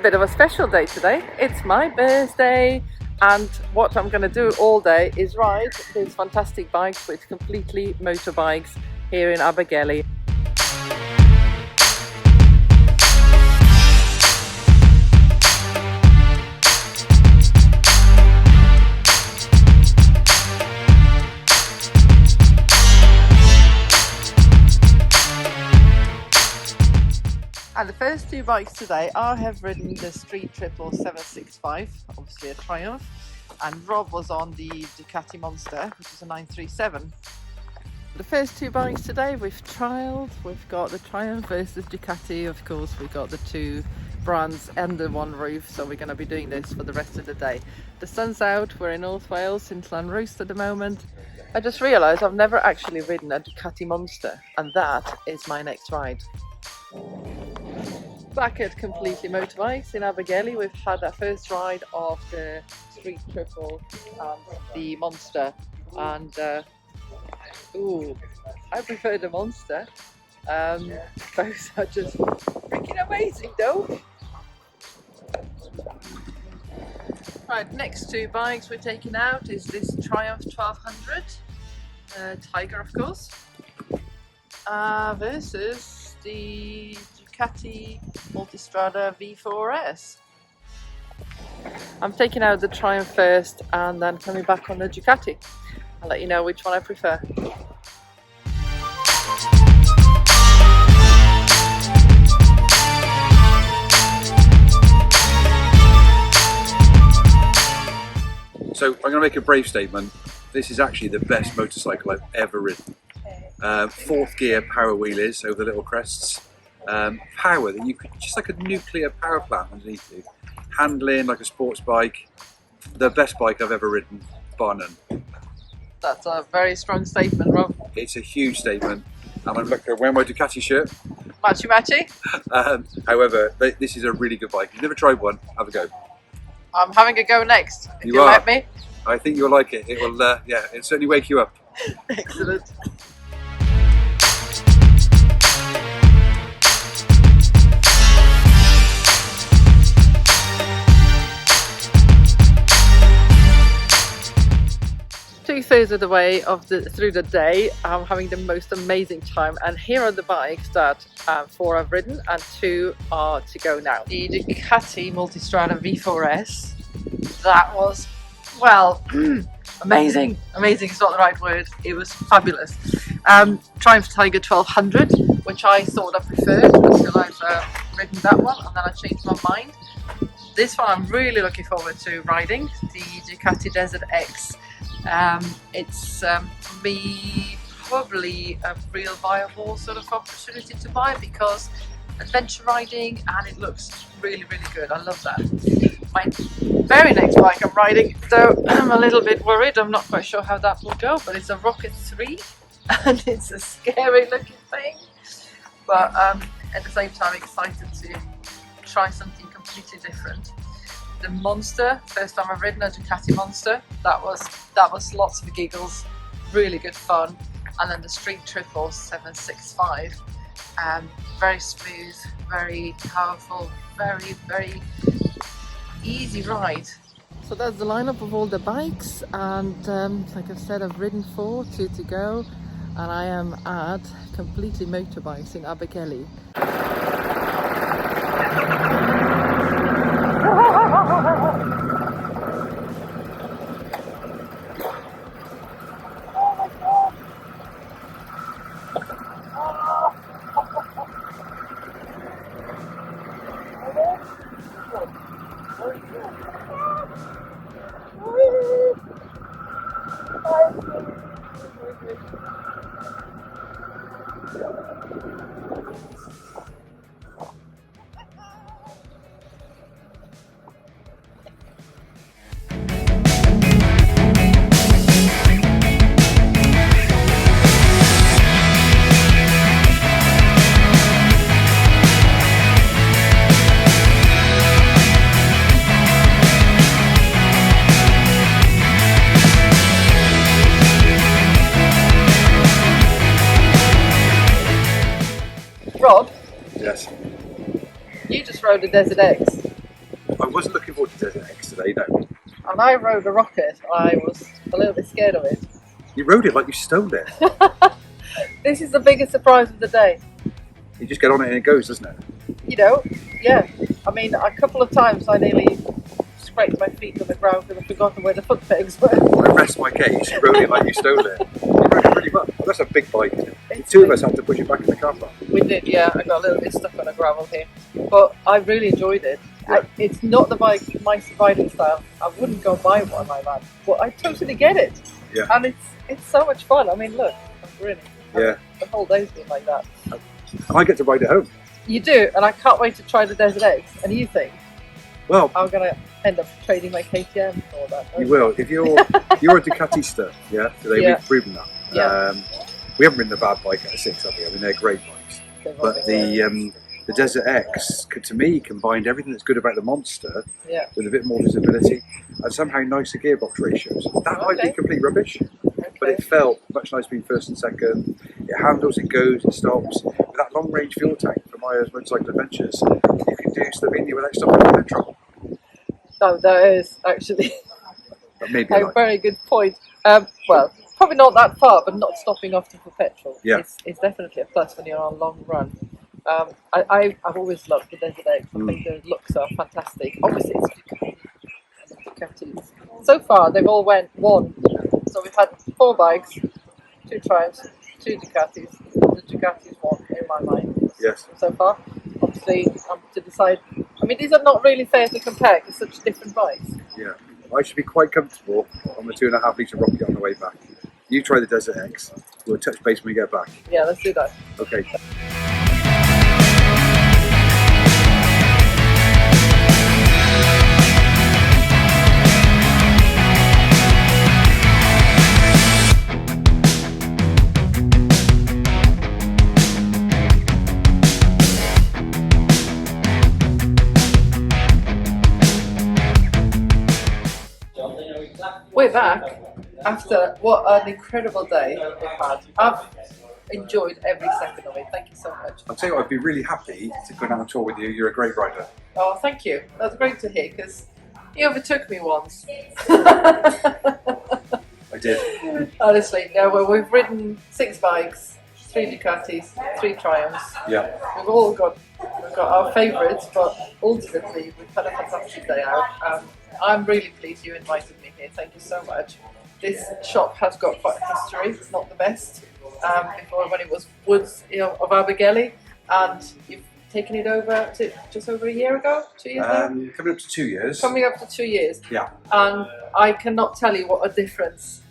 bit of a special day today. It's my birthday, and what I'm going to do all day is ride these fantastic bikes with Completely Motorbikes here in Abergele. And the first two bikes today, I have ridden the Street Triple 765, obviously a Triumph, and Rob was on the Ducati Monster, which is a 937. The first two bikes today we've trialled. We've got the Triumph versus Ducati, of course we've got the two brands under one roof, so we're going to be doing this for the rest of the day. The sun's out, we're in North Wales, in Llanrwst at the moment. I just realised I've never actually ridden a Ducati Monster, and that is my next ride. Back at Completely Motorbikes in Abergele, we've had our first ride of the Street Triple and the Monster, and ooh, I prefer the Monster. Both are just freaking amazing though. Right, next two bikes we're taking out is this Triumph 1200 Tiger, of course, versus the Ducati Multistrada V4S. I'm taking out the Triumph first and then coming back on the Ducati. I'll let you know which one I prefer. So I'm going to make a brave statement. This is actually the best motorcycle I've ever ridden. Fourth gear power wheelies over the little crests. Power that you could, just like a nuclear power plant underneath you. Handling like a sports bike. The best bike I've ever ridden, bar none. That's a very strong statement, Rob. It's a huge statement. And I'm wearing my Ducati shirt. Matchy matchy. However, this is a really good bike. If you've never tried one, have a go. I'm having a go next. If you are. let me. I think you'll like it. It will, yeah, it'll certainly wake you up. Excellent. Two-thirds of the way through the day, I'm having the most amazing time, and here are the bikes that 4 I've ridden and 2 are to go now. The Ducati Multistrada V4S, that was, well, amazing. Amazing is not the right word, it was fabulous. Triumph Tiger 1200, which I thought I preferred until I've ridden that one, and then I changed my mind. This one I'm really looking forward to riding, the Ducati Desert X. It's for me probably a real viable sort of opportunity to buy because adventure riding, and it looks really good. I love that. My very next bike I'm riding, though I'm a little bit worried, I'm not quite sure how that will go, but it's a Rocket 3 and it's a scary looking thing, but at the same time excited to try something completely different. The Monster, first time I've ridden a Ducati Monster, that was lots of giggles, really good fun. And then the Street Triple 765, very smooth, very powerful, very easy ride. So that's the lineup of all the bikes, and like I've said, I've ridden 4, 2 to go, and I am at Completely Motorbikes in Abergele. Rob? Yes. You just rode a Desert X. wasn't looking forward to Desert X today, no. And I rode a Rocket. I was a little bit scared of it. You rode it like you stole it. This is the biggest surprise of the day. You just get on it and it goes, doesn't it? You know, yeah. I mean, a couple of times I nearly scraped my feet on the ground because I'd forgotten where the foot pegs were. I rest my case, you rode it like you stole it. You rode it really well. That's a big bike. The two of us had to push it back in the car park. We did, yeah. I got a little bit stuck on the gravel here. But I really enjoyed it. Yeah. It's not the bike, my riding style. I wouldn't go buy one like that. But I totally get it. Yeah. And it's so much fun. I mean, look, I'm grinning. Yeah. The whole day's been like that. And I get to ride it home. You do, and I can't wait to try the Desert X. And you think Well, I'm going to end up trading my KTM for all that? you will. If you're a Ducatista, yeah, today Yeah. we've proven that. Yeah. We haven't ridden a bad bike at a 6, have we? I mean, they're great bikes. But the Desert X, to me, combined everything that's good about the Monster Yeah. with a bit more visibility and somehow nicer gearbox ratios. That might be Okay. complete rubbish, but Okay. it felt much nicer being first and second. It handles, it goes, it stops. With that long range fuel tank for Maya's motorcycle adventures, you can do Slovenia without stopping for petrol. No, that is actually But maybe a very good point. Well, probably not that far, but not stopping often for petrol. Yeah. It's definitely a plus when you're on a long run. I've always loved the Desert X. I think the looks are fantastic. Obviously, it's Ducati. So far, they've all won. So we've had 4 bikes, 2 Triumphs, 2 Ducatis. The Ducati's won in my mind. Yes. So far, obviously, to decide. I mean, these are not really fair to compare because such different bikes. Yeah. I should be quite comfortable on the 2.5 litre Rocket on the way back. You try the Desert X. We'll touch base when we get back. Yeah, let's do that. Okay. We're back after what an incredible day we've had. I've enjoyed every second of it. Thank you so much. I'll tell you what, I'd be really happy to go down a tour with you. You're a great rider. Oh, thank you. That's great to hear because he overtook me once. I did. Honestly, no. Well, we've ridden 6 bikes, 3 Ducatis, 3 Triumphs. Yeah. We've got our favourites, but ultimately we've had a fantastic day out. I'm really pleased you invited me here. Thank you so much. This shop has got quite a history. It's not the best. Before, when it was Woods of Abergele, and you've taken it over to just over a year ago, 2 years now? Coming up to 2 years. Coming up to 2 years. Yeah. And I cannot tell you what a difference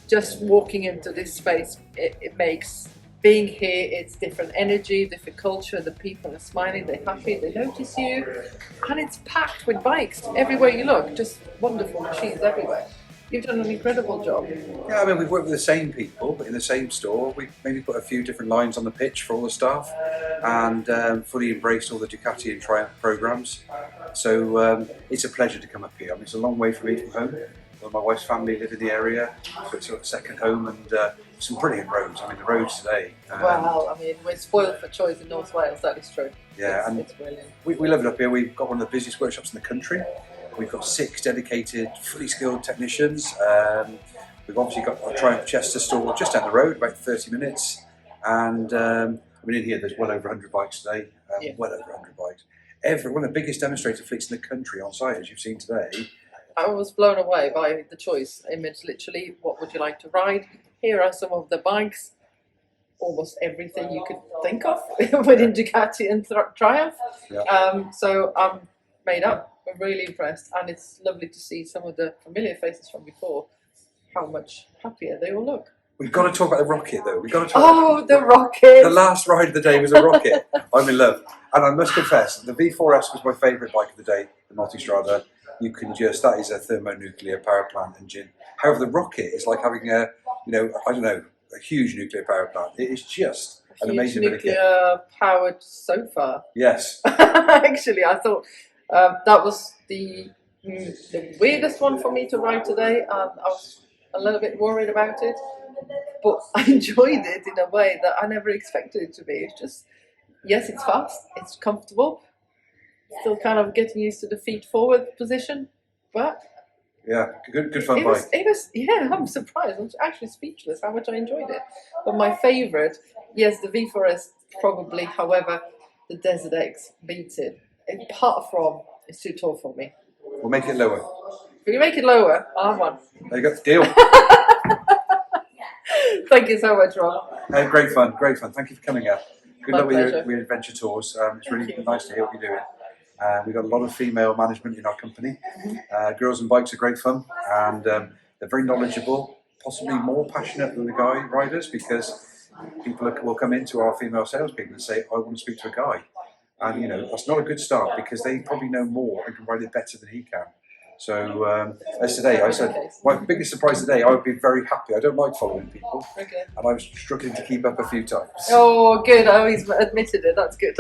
just walking into this space it makes. Being here, it's different energy, different culture, the people are smiling, they're happy, they notice you, and it's packed with bikes everywhere you look, just wonderful machines everywhere. You've done an incredible job. Yeah, I mean, we've worked with the same people, but in the same store. We've maybe put a few different lines on the pitch for all the staff and fully embraced all the Ducati and Triumph programs. So it's a pleasure to come up here. I mean, it's a long way for me from home. Well, my wife's family live in the area, so it's sort of a second home, and some brilliant roads. I mean, the roads today. Well, I mean, we're spoiled for choice in North Wales, that is true. Yeah, it's brilliant. We love it up here. We've got one of the busiest workshops in the country. We've got 6 dedicated, fully skilled technicians. We've obviously got our Triumph Chester store just down the road, about 30 minutes. And I mean, in here there's well over 100 bikes today. Yeah. Well over 100 bikes. One of the biggest demonstrator fleets in the country on site, as you've seen today. I was blown away by the choice. Image literally, what would you like to ride? Here are some of the bikes. Almost everything you could think of within Ducati and Triumph. Yeah. So I'm made up. I'm really impressed, and it's lovely to see some of the familiar faces from before. How much happier they all look. We've got to talk about the Rocket, though. We've got to talk about the Rocket! the last ride of the day was a Rocket. I'm in love. And I must confess, the V4S was my favourite bike of the day, the Multistrada. That is a thermonuclear power plant engine. However, the Rocket is like having a huge nuclear power plant. It is just an amazing bit of kit. Nuclear powered sofa. Yes. Actually, I thought that was the weirdest one for me to ride today, and I was a little bit worried about it, but I enjoyed it in a way that I never expected it to be. It's just, yes, it's fast, it's comfortable, Still kind of getting used to the feet forward position, but Yeah, good fun bike. Yeah, I'm surprised. I'm actually speechless how much I enjoyed it. But my favourite, yes, the V4S probably. However, the Desert X beats it. Apart from, it's too tall for me. We'll make it lower. If you make it lower, I'll have one. There you go. Deal. Thank you so much, Rob. Great fun. Thank you for coming out. Good My luck with pleasure. your adventure tours. It's really you. nice to hear what you're doing. We've got a lot of female management in our company. Girls and bikes are great fun, and they're very knowledgeable, possibly more passionate than the guy riders, because people will come into our female salespeople and say, I want to speak to a guy. And you know, that's not a good start, because they probably know more and can ride it better than he can. So as today, I said, my biggest surprise today, I would be very happy. I don't like following people, Okay. and I was struggling to keep up a few times. Oh, good. I always admitted it. That's good.